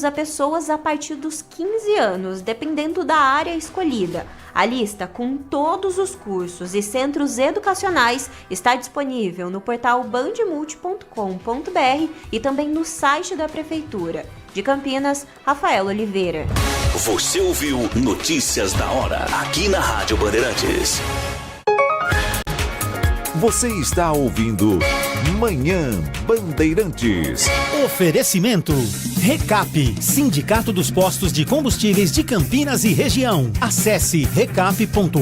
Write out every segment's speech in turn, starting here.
a pessoas a partir dos 15 anos, dependendo da área escolhida. A lista com todos os cursos e centros educacionais está disponível no portal bandmulti.com.br e também no site da Prefeitura. De Campinas, Rafael Oliveira. Você ouviu Notícias da Hora, aqui na Rádio Bandeirantes. Você está ouvindo Manhã Bandeirantes. Oferecimento Recap, Sindicato dos Postos de Combustíveis de Campinas e Região. Acesse recap.org.br.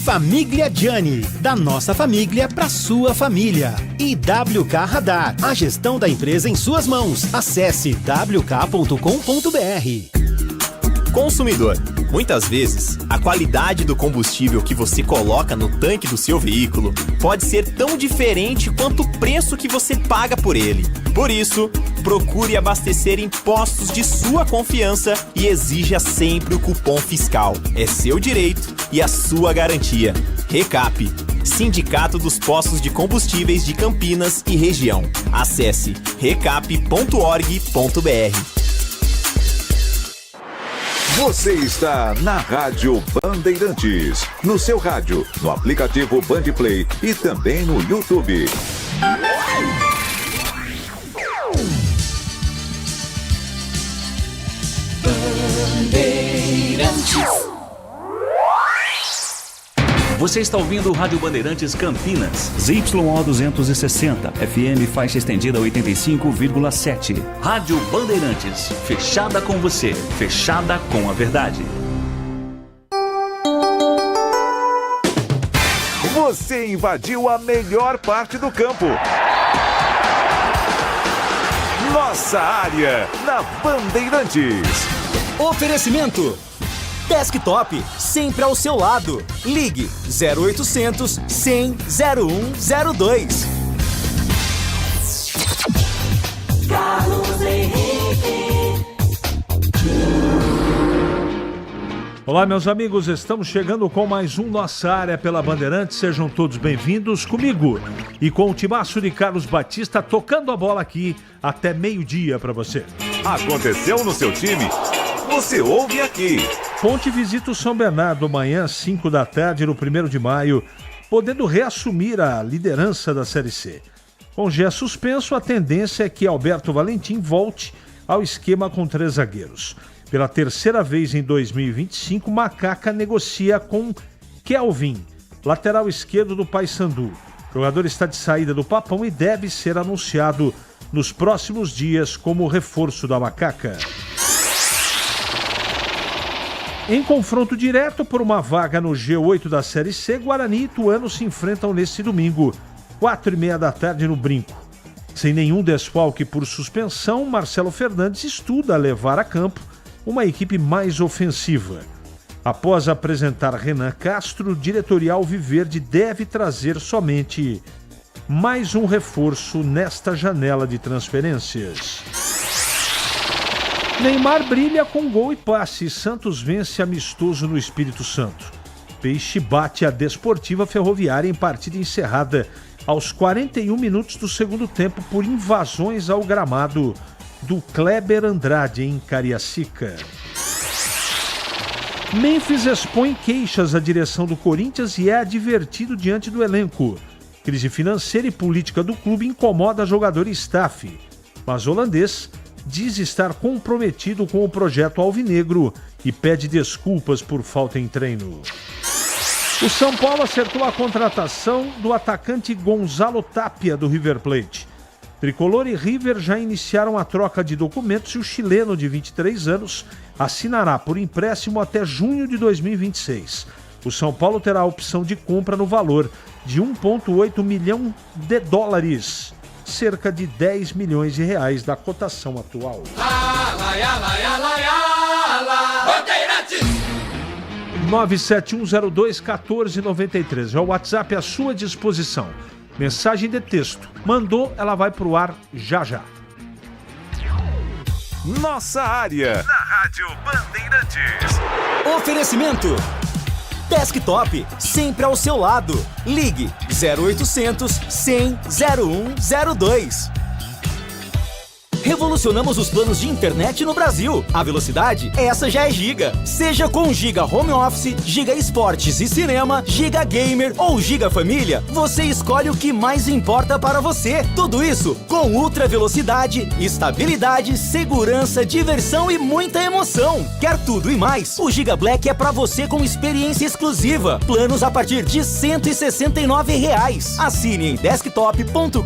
Família Gianni, da nossa família para sua família. E WK Radar, a gestão da empresa em suas mãos. Acesse wk.com.br. Consumidor, muitas vezes, a qualidade do combustível que você coloca no tanque do seu veículo pode ser tão diferente quanto o preço que você paga por ele. Por isso, procure abastecer em postos de sua confiança e exija sempre o cupom fiscal. É seu direito e a sua garantia. Recap, Sindicato dos Postos de Combustíveis de Campinas e Região. Acesse recap.org.br. Você está na Rádio Bandeirantes, no seu rádio, no aplicativo Bandplay e também no YouTube. Bandeirantes. Você está ouvindo o Rádio Bandeirantes Campinas, ZYO 260, FM faixa estendida 85,7. Rádio Bandeirantes, fechada com você, fechada com a verdade. Você invadiu a melhor parte do campo. Nossa área, na Bandeirantes. Oferecimento Desktop, sempre ao seu lado. Ligue 0800 100 0102. Carlos Henrique. Olá, meus amigos, estamos chegando com mais um Nossa Área pela Bandeirantes. Sejam todos bem-vindos comigo e com o timaço de Carlos Batista tocando a bola aqui até meio-dia para você. Aconteceu no seu time? Você ouve aqui. Ponte visita o São Bernardo amanhã, 5 da tarde, no 1º de maio, podendo reassumir a liderança da Série C. Com Gé suspenso, a tendência é que Alberto Valentim volte ao esquema com 3 zagueiros. Pela terceira vez em 2025, Macaca negocia com Kelvin, lateral esquerdo do Paysandu. O jogador está de saída do Papão e deve ser anunciado nos próximos dias como reforço da Macaca. Em confronto direto por uma vaga no G8 da Série C, Guarani e Ituano se enfrentam neste domingo, 4h30 da tarde no Brinco. Sem nenhum desfalque por suspensão, Marcelo Fernandes estuda levar a campo uma equipe mais ofensiva. Após apresentar Renan Castro, o diretorial Viverde deve trazer somente mais um reforço nesta janela de transferências. Neymar brilha com gol e passe. Santos vence amistoso no Espírito Santo. Peixe bate a Desportiva Ferroviária em partida encerrada aos 41 minutos do segundo tempo por invasões ao gramado do Kleber Andrade em Cariacica. Memphis expõe queixas à direção do Corinthians e é advertido diante do elenco. Crise financeira e política do clube incomoda jogador e staff, mas o holandês diz estar comprometido com o projeto alvinegro e pede desculpas por falta em treino. O São Paulo acertou a contratação do atacante Gonzalo Tapia do River Plate. Tricolor e River já iniciaram a troca de documentos e o chileno de 23 anos assinará por empréstimo até junho de 2026. O São Paulo terá a opção de compra no valor de 1,8 milhão de dólares, cerca de 10 milhões de reais da cotação atual. 971021493 é o WhatsApp à sua disposição. Mensagem de texto. Mandou, ela vai pro ar já já. Nossa área, na Rádio Bandeirantes. Oferecimento Desktop, sempre ao seu lado. Ligue 0800 100 0102. revolucionamos os planos de internet no Brasil. A velocidade, essa já é Giga. Seja com Giga Home Office, Giga Esportes e Cinema, Giga Gamer ou Giga Família, você escolhe o que mais importa para você. Tudo isso com ultra velocidade, estabilidade, segurança, diversão e muita emoção. Quer tudo e mais? O Giga Black é para você com experiência exclusiva. Planos a partir de R$ 169. Assine em desktop.com.br.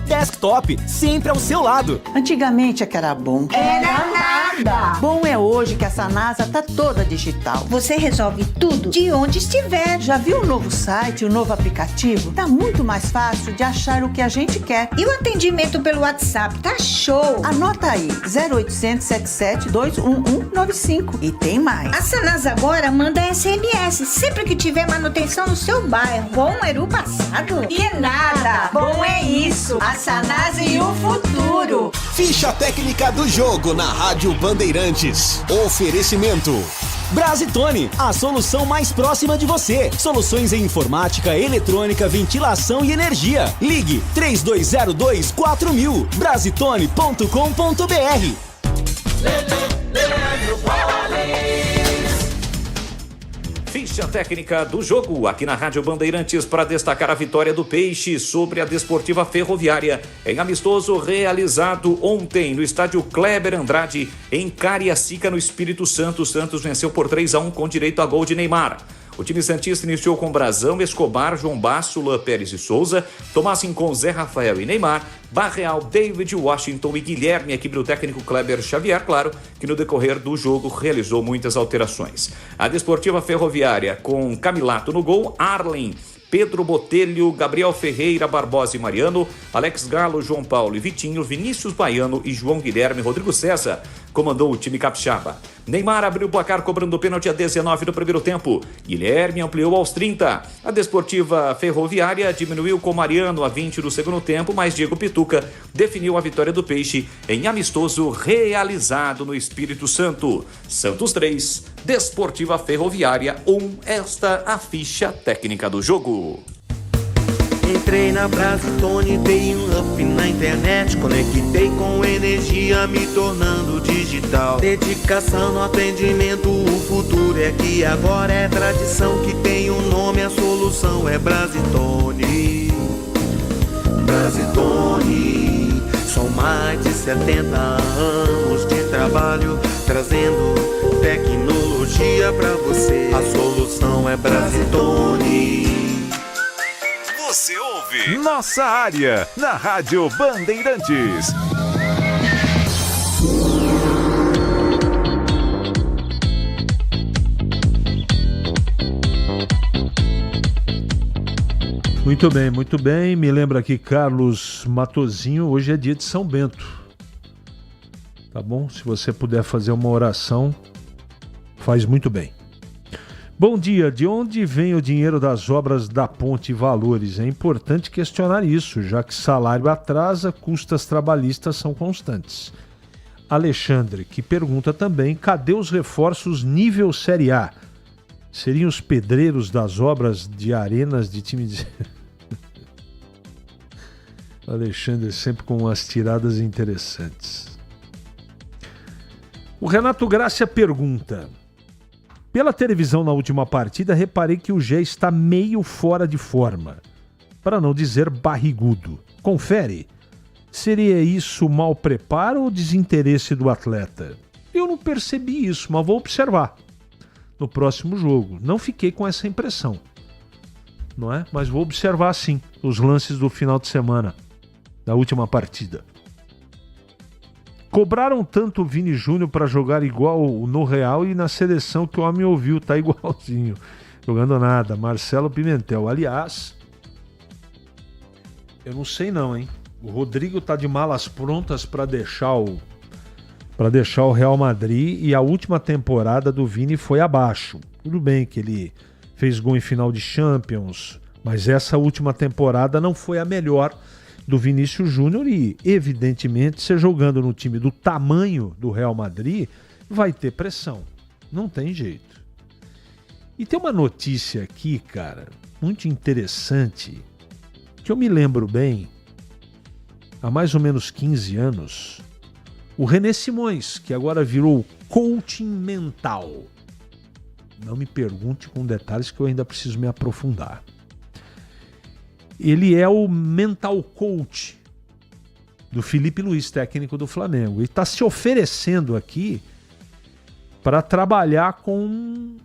Desktop, sempre ao seu lado. Antigamente é que era bom. Era nada. Bom é hoje que essa NASA tá toda digital. Você resolve tudo de onde estiver. Já viu o novo site, o novo aplicativo? Tá muito mais fácil de achar o que a gente quer. E o atendimento pelo WhatsApp tá show. Anota aí, 0800 77 21195. E tem mais. A Sanasa agora manda SMS sempre que tiver manutenção no seu bairro. Bom era o passado? E nada. Bom é isso. A Sanasa e o futuro. Ficha técnica do jogo na Rádio Bandeirantes. Oferecimento Brasitone, a solução mais próxima de você. Soluções em informática, eletrônica, ventilação e energia. Ligue 3202-4000. Brasitone.com.br. Ficha técnica do jogo aqui na Rádio Bandeirantes para destacar a vitória do Peixe sobre a Desportiva Ferroviária em amistoso realizado ontem no estádio Kleber Andrade em Cariacica, no Espírito Santo. O Santos venceu por 3-1 com direito a gol de Neymar. O time santista iniciou com Brazão, Escobar, João Basso, Luan Pérez e Souza, Tomassin com Zé Rafael e Neymar, Barreal, David, Washington e Guilherme, equipe do técnico Kleber Xavier, claro, que no decorrer do jogo realizou muitas alterações. A Desportiva Ferroviária com Camilato no gol, Arlen, Pedro Botelho, Gabriel Ferreira, Barbosa e Mariano, Alex Galo, João Paulo e Vitinho, Vinícius Baiano e João Guilherme. Rodrigo César comandou o time capixaba. Neymar abriu o placar cobrando o pênalti a 19 do primeiro tempo. Guilherme ampliou aos 30. A Desportiva Ferroviária diminuiu com Mariano a 20 do segundo tempo, mas Diego Pituca definiu a vitória do Peixe em amistoso realizado no Espírito Santo. Santos 3, Desportiva Ferroviária 1. Esta a ficha técnica do jogo. Entrei na Brasitone, dei um up na internet, conectei com energia, me tornando digital. Dedicação no atendimento, o futuro é que agora é tradição, que tem um nome, a solução é Brasitone. Brasitone, são mais de 70 anos de trabalho, trazendo tecnologia pra você. A solução é Brasitone. Você ouve Nossa Área na Rádio Bandeirantes. Muito bem, muito bem. Me lembra aqui Carlos Matozinho, hoje é dia de São Bento. Tá bom? Se você puder fazer uma oração, faz muito bem. Bom dia, de onde vem o dinheiro das obras da Ponte Valores? É importante questionar isso, já que salário atrasa, custas trabalhistas são constantes. Alexandre, que pergunta também, cadê os reforços nível Série A? Seriam os pedreiros das obras de arenas de time de... Alexandre sempre com umas tiradas interessantes. O Renato Grácia pergunta... Pela televisão na última partida, reparei que o Gé está meio fora de forma, para não dizer barrigudo. Confere, seria isso mau preparo ou desinteresse do atleta? Eu não percebi isso, mas vou observar no próximo jogo. Não fiquei com essa impressão, não é? Mas vou observar sim os lances do final de semana, da última partida. Cobraram tanto o Vini Júnior para jogar igual no Real e na seleção que o homem ouviu, tá igualzinho. Jogando nada. Marcelo Pimentel. Aliás, eu não sei não, hein? O Rodrigo tá de malas prontas para deixar o Real Madrid e a última temporada do Vini foi abaixo. Tudo bem que ele fez gol em final de Champions, mas essa última temporada não foi a melhor do Vinícius Júnior e, evidentemente, você jogando no time do tamanho do Real Madrid, vai ter pressão. Não tem jeito. E tem uma notícia aqui, cara, muito interessante, que eu me lembro bem há mais ou menos 15 anos, o René Simões, que agora virou coaching mental. Não me pergunte com detalhes que eu ainda preciso me aprofundar. Ele é o mental coach do Felipe Luiz, técnico do Flamengo. E está se oferecendo aqui para trabalhar com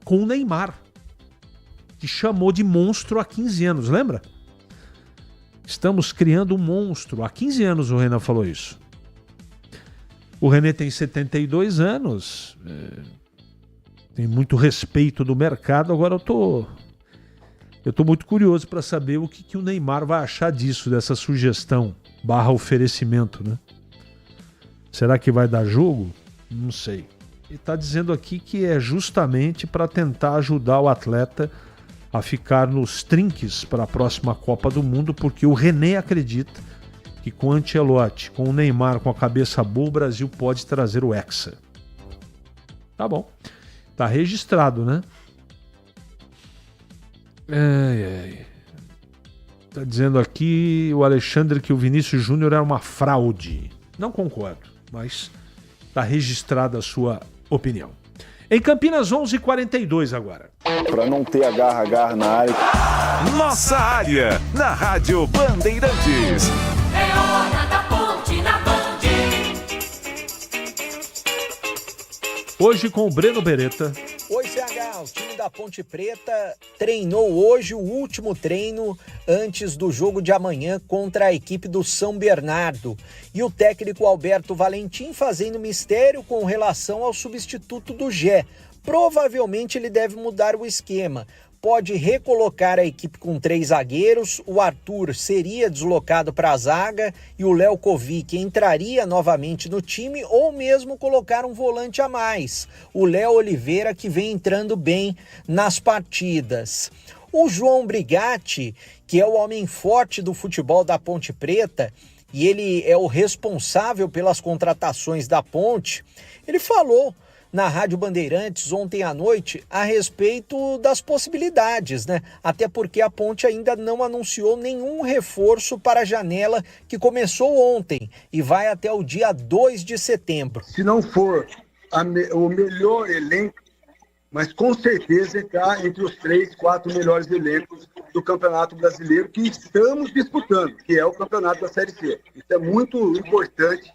o Neymar, que chamou de monstro há 15 anos, lembra? Estamos criando um monstro. Há 15 anos o Renan falou isso. O René tem 72 anos, tem muito respeito do mercado. Agora eu tô muito curioso para saber o que o Neymar vai achar disso, dessa sugestão / oferecimento, né? Será que vai dar jogo? Não sei. Ele está dizendo aqui que é justamente para tentar ajudar o atleta a ficar nos trinques para a próxima Copa do Mundo, porque o René acredita que com o Ancelotti, com o Neymar com a cabeça boa, o Brasil pode trazer o Hexa. Tá bom. Tá registrado, né? Tá dizendo aqui o Alexandre que o Vinícius Júnior é uma fraude. Não concordo, mas tá registrada a sua opinião. Em Campinas, 11h42 agora. Para não ter agarra na área. Nossa área, na Rádio Bandeirantes. É hora da Ponte na Band. Hoje com o Breno Beretta. Oi, CH, o time da Ponte Preta treinou hoje o último treino antes do jogo de amanhã contra a equipe do São Bernardo. E o técnico Alberto Valentim fazendo mistério com relação ao substituto do Gé. Provavelmente ele deve mudar o esquema. Pode recolocar a equipe com 3 zagueiros, o Arthur seria deslocado para a zaga e o Léo Kovic entraria novamente no time, ou mesmo colocar um volante a mais, o Léo Oliveira, que vem entrando bem nas partidas. O João Brigatti, que é o homem forte do futebol da Ponte Preta, e ele é o responsável pelas contratações da Ponte, ele falou na Rádio Bandeirantes ontem à noite a respeito das possibilidades, né? Até porque a Ponte ainda não anunciou nenhum reforço para a janela que começou ontem e vai até o dia 2 de setembro. Se não for o melhor elenco, mas com certeza está entre os 3, 4 melhores elencos do Campeonato Brasileiro que estamos disputando, que é o Campeonato da Série C. Isso é muito importante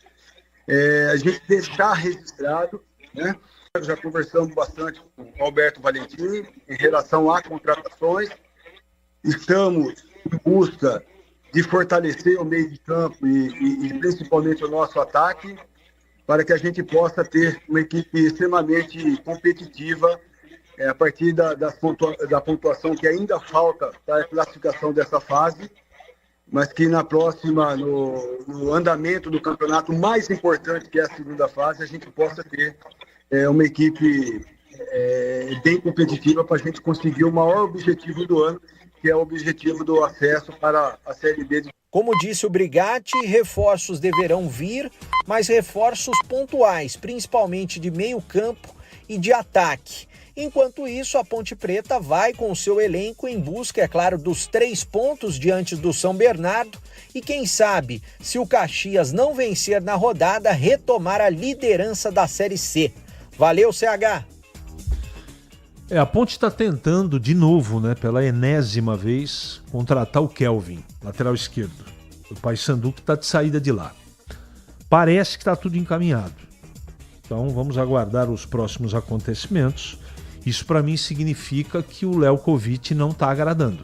a gente deixar registrado, né? Já conversamos bastante com o Alberto Valentim em relação a contratações. Estamos em busca de fortalecer o meio de campo e principalmente o nosso ataque, para que a gente possa ter uma equipe extremamente competitiva a partir da pontuação que ainda falta para a classificação dessa fase, mas que na próxima, no andamento do campeonato mais importante, que é a segunda fase, a gente possa ter uma equipe bem competitiva para a gente conseguir o maior objetivo do ano, que é o objetivo do acesso para a Série B. Como disse o Brigatti, reforços deverão vir, mas reforços pontuais, principalmente de meio campo e de ataque. Enquanto isso, a Ponte Preta vai com o seu elenco em busca, é claro, dos 3 pontos diante do São Bernardo e quem sabe, se o Caxias não vencer na rodada, retomar a liderança da Série C. Valeu, CH! A Ponte está tentando de novo, né, pela enésima vez, contratar o Kelvin, lateral esquerdo. O Paysandu que está de saída de lá. Parece que está tudo encaminhado. Então vamos aguardar os próximos acontecimentos. Isso para mim significa que o Léo Kovic não está agradando.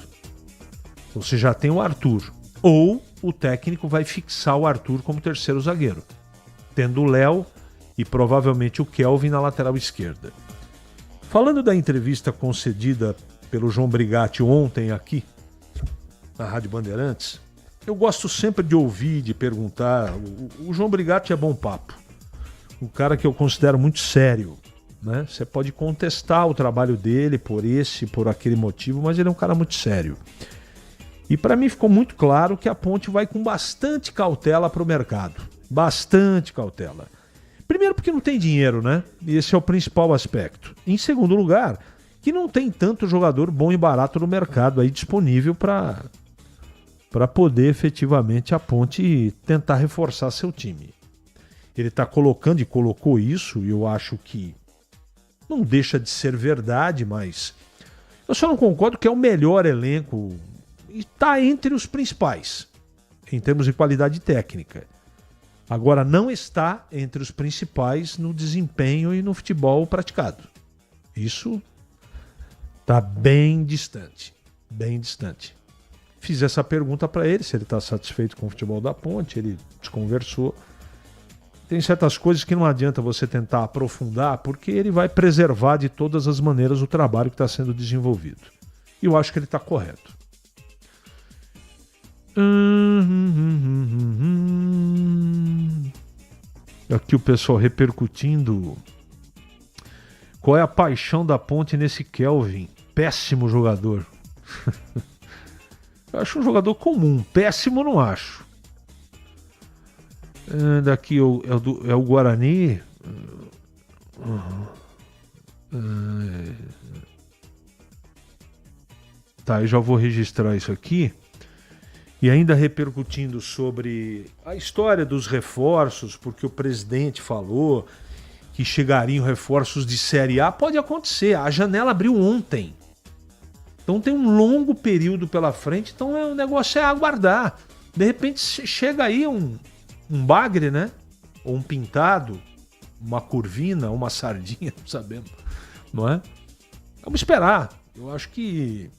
Você já tem o Arthur. Ou o técnico vai fixar o Arthur como terceiro zagueiro, tendo o Léo e provavelmente o Kelvin na lateral esquerda. Falando da entrevista concedida pelo João Brigatti ontem aqui na Rádio Bandeirantes, eu gosto sempre de ouvir, de perguntar. O João Brigatti é bom papo. Um cara que eu considero muito sério, né? Você pode contestar o trabalho dele por aquele motivo, mas ele é um cara muito sério. E para mim ficou muito claro que a Ponte vai com bastante cautela para o mercado. Bastante cautela. Primeiro porque não tem dinheiro, né? E esse é o principal aspecto. Em segundo lugar, que não tem tanto jogador bom e barato no mercado aí disponível para para poder efetivamente a Ponte tentar reforçar seu time. Ele está colocando e colocou isso, e eu acho que não deixa de ser verdade, mas eu só não concordo que é o melhor elenco e está entre os principais, em termos de qualidade técnica. Agora, não está entre os principais no desempenho e no futebol praticado. Isso está bem distante, bem distante. Fiz essa pergunta para ele, se ele está satisfeito com o futebol da Ponte, ele desconversou. Tem certas coisas que não adianta você tentar aprofundar, porque ele vai preservar de todas as maneiras o trabalho que está sendo desenvolvido. E eu acho que ele está correto. Aqui o pessoal repercutindo. Qual é a paixão da Ponte nesse Kelvin? Péssimo jogador. Eu acho um jogador comum. Péssimo não acho. Daqui é o Guarani. Tá, eu já vou registrar isso aqui. E ainda repercutindo sobre a história dos reforços, porque o presidente falou que chegariam reforços de Série A. Pode acontecer, a janela abriu ontem. Então tem um longo período pela frente, então o negócio é aguardar. De repente chega aí um bagre, né? Ou um pintado, uma curvina, uma sardinha, não sabemos, não é? Vamos esperar. Eu acho que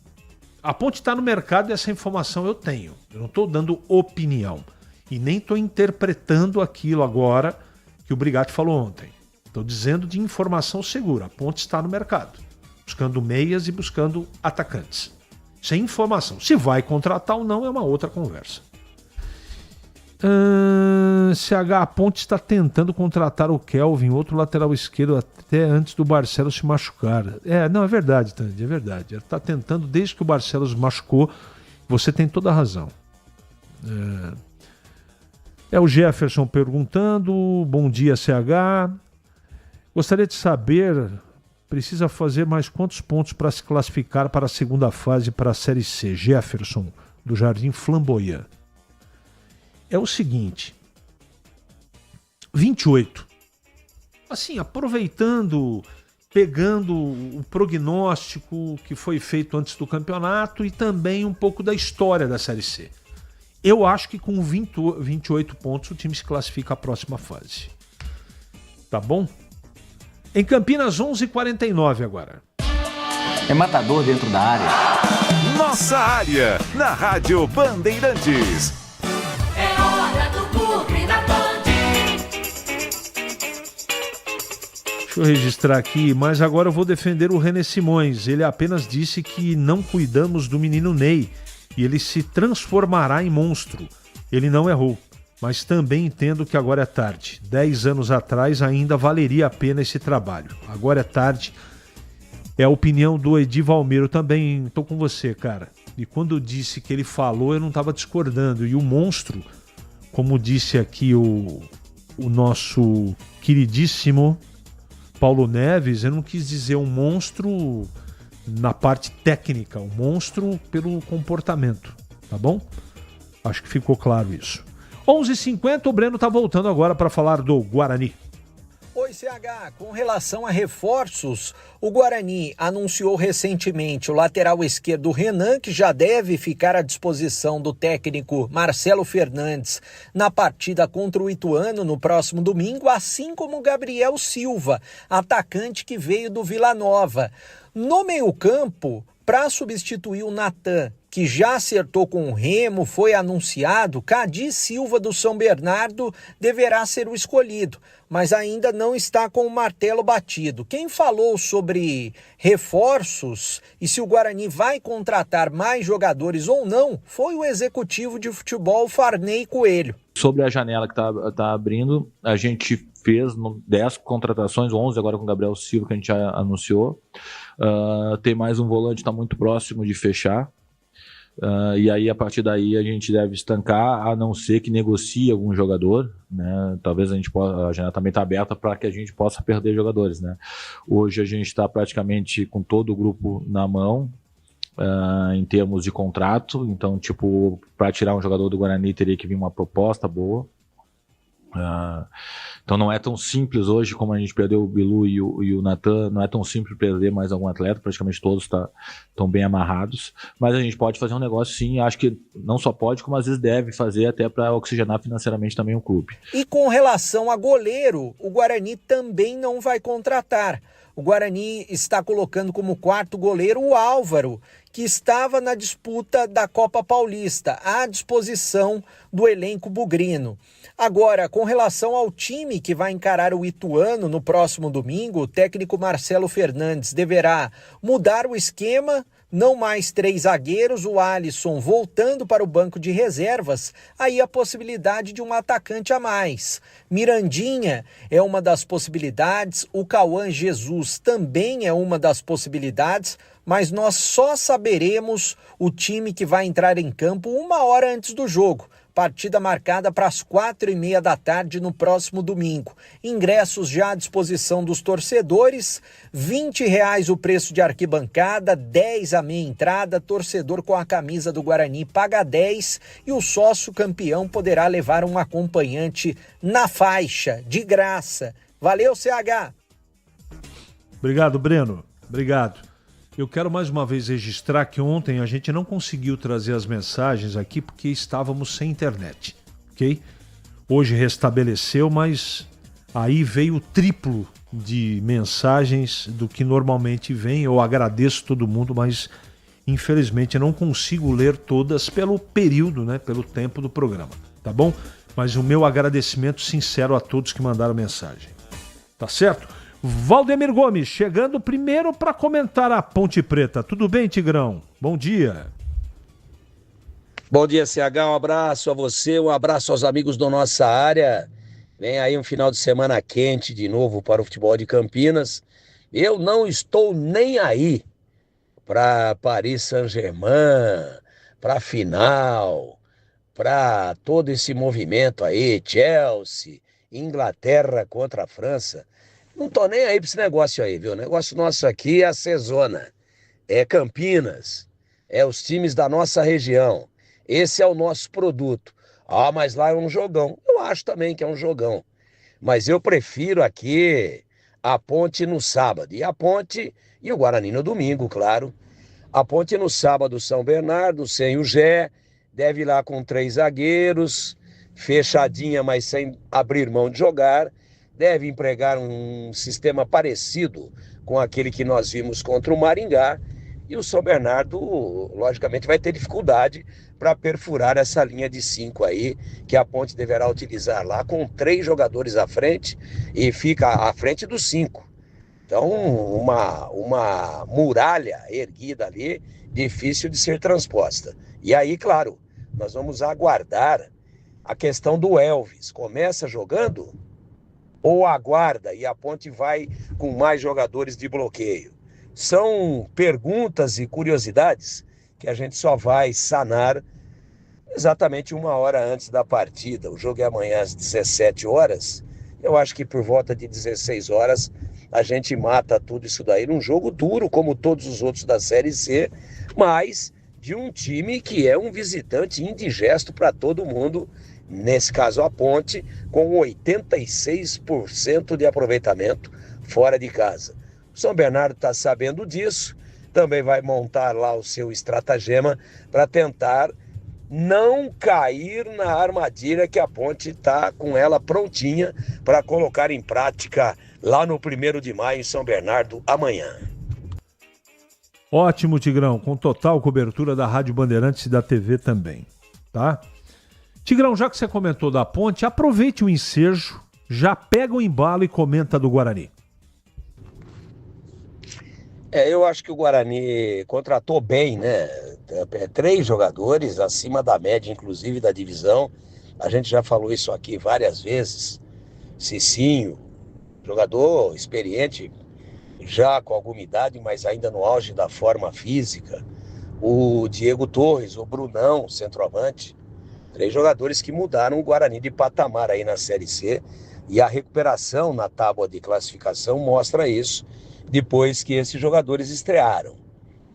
a Ponte está no mercado e essa informação eu tenho. Eu não estou dando opinião. E nem estou interpretando aquilo agora que o Brigatti falou ontem. Estou dizendo de informação segura. A Ponte está no mercado, buscando meias e buscando atacantes. Sem informação. Se vai contratar ou não é uma outra conversa. CH, a Ponte está tentando contratar o Kelvin, outro lateral esquerdo, até antes do Barcelos se machucar. Não, é verdade, Tandy, é verdade. Ele está tentando desde que o Barcelos machucou. Você tem toda a razão. É o Jefferson perguntando. Bom dia, CH. Gostaria de saber, precisa fazer mais quantos pontos para se classificar para a segunda fase para a Série C? Jefferson, do Jardim Flamboyant. É o seguinte, 28. Assim, aproveitando, pegando o prognóstico que foi feito antes do campeonato e também um pouco da história da Série C. Eu acho que com 28 pontos o time se classifica à próxima fase. Tá bom? Em Campinas, 11h49 agora. É matador dentro da área. Nossa área, na Rádio Bandeirantes. É hora do Bugre da Band. Deixa eu registrar aqui, mas agora eu vou defender o René Simões. Ele apenas disse que não cuidamos do menino Ney e ele se transformará em monstro. Ele não errou, mas também entendo que agora é tarde. 10 anos atrás ainda valeria a pena esse trabalho. Agora é tarde. É a opinião do Edivalmiro. Eu também estou com você, cara. E quando eu disse que ele falou, eu não estava discordando. E o monstro, como disse aqui o nosso queridíssimo Paulo Neves, eu não quis dizer um monstro na parte técnica, um monstro pelo comportamento, tá bom? Acho que ficou claro isso. 11h50, o Breno tá voltando agora para falar do Guarani. Oi, CH. Com relação a reforços, o Guarani anunciou recentemente o lateral esquerdo Renan, que já deve ficar à disposição do técnico Marcelo Fernandes na partida contra o Ituano no próximo domingo, assim como o Gabriel Silva, atacante que veio do Vila Nova. No meio-campo, para substituir o Natan, que já acertou com o Remo, foi anunciado, Cadi Silva do São Bernardo deverá ser o escolhido, mas ainda não está com o martelo batido. Quem falou sobre reforços e se o Guarani vai contratar mais jogadores ou não foi o executivo de futebol Farney Coelho. Sobre a janela que tá abrindo, a gente fez 10 contratações, 11 agora com o Gabriel Silva, que a gente já anunciou. Tem mais um volante, está muito próximo de fechar. E aí, a partir daí, a gente deve estancar, a não ser que negocie algum jogador, né? Talvez a janela também está aberta para que a gente possa perder jogadores, né? Hoje a gente está praticamente com todo o grupo na mão, em termos de contrato. Então, tipo, para tirar um jogador do Guarani teria que vir uma proposta boa. Então não é tão simples hoje, como a gente perdeu o Bilu e o Natan, não é tão simples perder mais algum atleta, praticamente todos estão bem amarrados, mas a gente pode fazer um negócio sim, acho que não só pode, como às vezes deve fazer, até para oxigenar financeiramente também o clube. E com relação a goleiro, o Guarani também não vai contratar. O Guarani está colocando como quarto goleiro o Álvaro, que estava na disputa da Copa Paulista, à disposição do elenco bugrino. Agora, com relação ao time que vai encarar o Ituano no próximo domingo, o técnico Marcelo Fernandes deverá mudar o esquema, não mais 3 zagueiros, o Alisson voltando para o banco de reservas, aí a possibilidade de um atacante a mais. Mirandinha é uma das possibilidades, o Cauã Jesus também é uma das possibilidades, mas nós só saberemos o time que vai entrar em campo 1 hora antes do jogo. Partida marcada para as 4h30 da tarde no próximo domingo. Ingressos já à disposição dos torcedores, R$20 o preço de arquibancada, 10 a meia entrada, torcedor com a camisa do Guarani paga 10 e o sócio campeão poderá levar um acompanhante na faixa, de graça. Valeu, CH! Obrigado, Breno. Obrigado. Eu quero mais uma vez registrar que ontem a gente não conseguiu trazer as mensagens aqui porque estávamos sem internet, ok? Hoje restabeleceu, mas aí veio o triplo de mensagens do que normalmente vem. Eu agradeço todo mundo, mas infelizmente eu não consigo ler todas pelo período, né? Pelo tempo do programa, tá bom? Mas o meu agradecimento sincero a todos que mandaram mensagem, tá certo? Valdemir Gomes, chegando primeiro para comentar a Ponte Preta. Tudo bem, Tigrão? Bom dia. Bom dia, CH. Um abraço a você, um abraço aos amigos da nossa área. Vem aí um final de semana quente de novo para o futebol de Campinas. Eu não estou nem aí para Paris Saint-Germain, para a final, para todo esse movimento aí, Chelsea, Inglaterra contra a França. Não tô nem aí pra esse negócio aí, viu? O negócio nosso aqui é a Cezona, é Campinas, é os times da nossa região. Esse é o nosso produto. Ah, mas lá é um jogão. Eu acho também que é um jogão. Mas eu prefiro aqui a Ponte no sábado. E a Ponte e o Guarani no domingo, claro. A Ponte no sábado, São Bernardo, sem o Gé, deve ir lá com 3 zagueiros, fechadinha, mas sem abrir mão de jogar. Deve empregar um sistema parecido com aquele que nós vimos contra o Maringá. E o São Bernardo, logicamente, vai ter dificuldade para perfurar essa linha de 5 aí, que a Ponte deverá utilizar lá, com 3 jogadores à frente, e fica à frente dos 5. Então, uma muralha erguida ali, difícil de ser transposta. E aí, claro, nós vamos aguardar a questão do Elvis. Começa jogando ou aguarda e a Ponte vai com mais jogadores de bloqueio? São perguntas e curiosidades que a gente só vai sanar exatamente 1 hora antes da partida. O jogo é amanhã às 17 horas. Eu acho que por volta de 16 horas a gente mata tudo isso daí num jogo duro, como todos os outros da Série C, mas de um time que é um visitante indigesto para todo mundo. Nesse caso, a Ponte, com 86% de aproveitamento fora de casa. O São Bernardo está sabendo disso, também vai montar lá o seu estratagema para tentar não cair na armadilha que a Ponte está com ela prontinha para colocar em prática lá no 1º de maio em São Bernardo amanhã. Ótimo, Tigrão, com total cobertura da Rádio Bandeirantes e da TV também, tá? Tigrão, já que você comentou da Ponte, aproveite o ensejo, já pega o embalo e comenta do Guarani. Eu acho que o Guarani contratou bem, né? 3 jogadores acima da média, inclusive da divisão. A gente já falou isso aqui várias vezes. Cicinho, jogador experiente, já com alguma idade, mas ainda no auge da forma física. O Diego Torres, o Brunão, centroavante. 3 jogadores que mudaram o Guarani de patamar aí na Série C, e a recuperação na tábua de classificação mostra isso, depois que esses jogadores estrearam.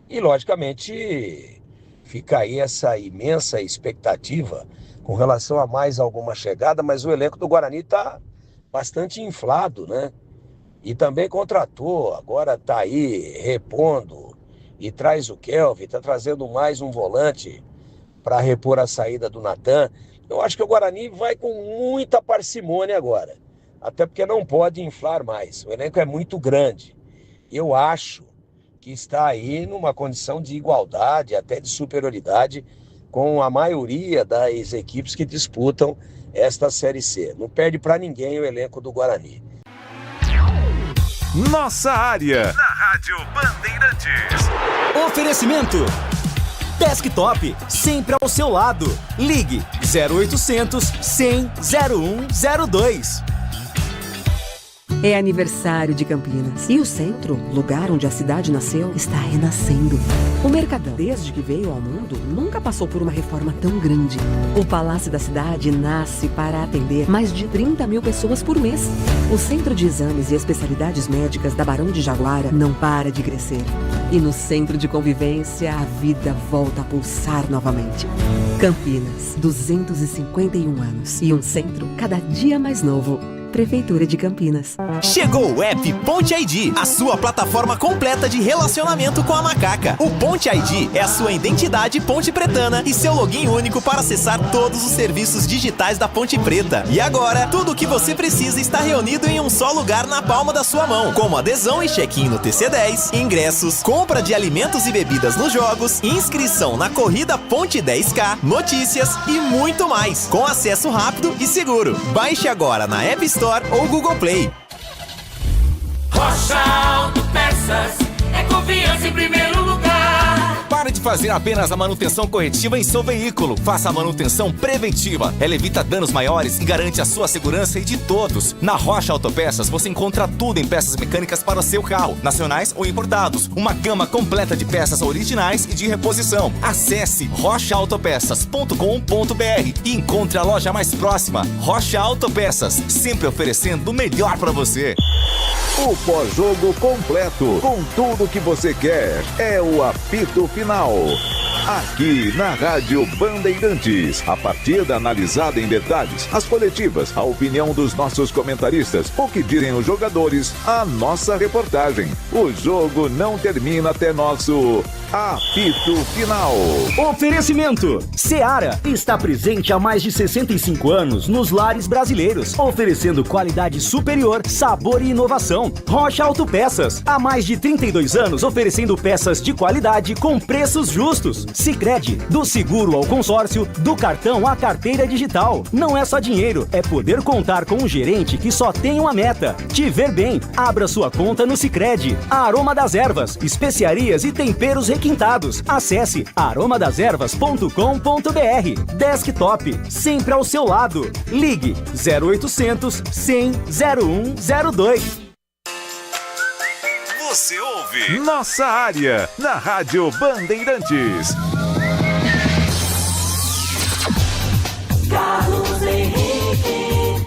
E, logicamente, fica aí essa imensa expectativa com relação a mais alguma chegada, mas o elenco do Guarani está bastante inflado, né? E também contratou, agora está aí repondo e traz o Kelvin, está trazendo mais um volante para repor a saída do Natan. Eu acho que o Guarani vai com muita parcimônia agora, até porque não pode inflar mais. O elenco é muito grande. Eu acho que está aí numa condição de igualdade, até de superioridade, com a maioria das equipes que disputam esta Série C. Não perde para ninguém o elenco do Guarani. Nossa área, na Rádio Bandeirantes. Oferecimento Desktop, sempre ao seu lado. Ligue 0800 100 0102. É aniversário de Campinas. E o centro, lugar onde a cidade nasceu, está renascendo. O Mercadão, desde que veio ao mundo, nunca passou por uma reforma tão grande. O Palácio da Cidade nasce para atender mais de 30 mil pessoas por mês. O Centro de Exames e Especialidades Médicas da Barão de Jaguara não para de crescer. E no Centro de Convivência, a vida volta a pulsar novamente. Campinas, 251 anos. E um centro cada dia mais novo. Prefeitura de Campinas. Chegou o app Ponte ID, a sua plataforma completa de relacionamento com a macaca. O Ponte ID é a sua identidade ponte pretana e seu login único para acessar todos os serviços digitais da Ponte Preta. E agora, tudo o que você precisa está reunido em um só lugar na palma da sua mão, como adesão e check-in no TC10, ingressos, compra de alimentos e bebidas nos jogos, inscrição na corrida Ponte 10K, notícias e muito mais, com acesso rápido e seguro. Baixe agora na App Store ou Google Play. Rocha Autopeças é confiança em primeiro lugar. Pare de fazer apenas a manutenção corretiva em seu veículo. Faça a manutenção preventiva. Ela evita danos maiores e garante a sua segurança e de todos. Na Rocha Autopeças você encontra tudo em peças mecânicas para o seu carro, nacionais ou importados. Uma gama completa de peças originais e de reposição. Acesse rochaautopeças.com.br e encontre a loja mais próxima. Rocha Autopeças, sempre oferecendo o melhor para você. O pós-jogo completo, com tudo que você quer, é o apito final. Aqui na Rádio Bandeirantes, a partida analisada em detalhes, as coletivas, a opinião dos nossos comentaristas, o que direm os jogadores, a nossa reportagem. O jogo não termina até nosso apito final. Oferecimento Seara está presente há mais de 65 anos nos lares brasileiros, oferecendo qualidade superior, sabor e inovação. Rocha Autopeças, há mais de 32 anos oferecendo peças de qualidade com preços justos. Sicredi, do seguro ao consórcio, do cartão à carteira digital. Não é só dinheiro, é poder contar com um gerente que só tem uma meta: te ver bem. Abra sua conta no Sicredi. Aroma das Ervas, especiarias e temperos requintados. Acesse aromadeservas.com.br. Desktop, sempre ao seu lado. Ligue 0800 100 0102. Você ouve Nossa Área, na Rádio Bandeirantes. Carlos Henrique.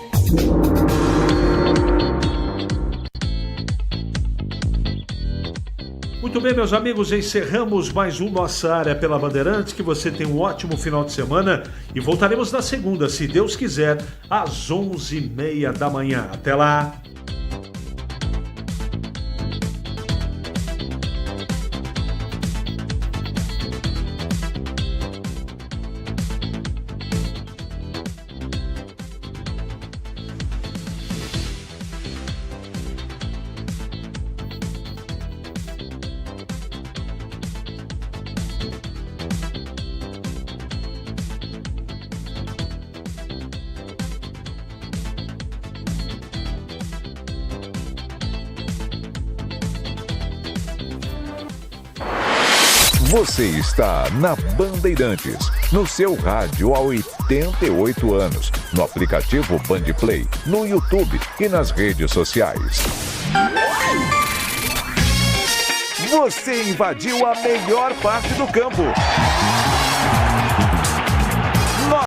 Muito bem, meus amigos, encerramos mais um Nossa Área pela Bandeirantes. Que você tenha um ótimo final de semana e voltaremos na segunda, se Deus quiser, às 11h30 da manhã. Até lá! Você está na Bandeirantes, no seu rádio há 88 anos, no aplicativo Bandplay, no YouTube e nas redes sociais. Você invadiu a melhor parte do campo.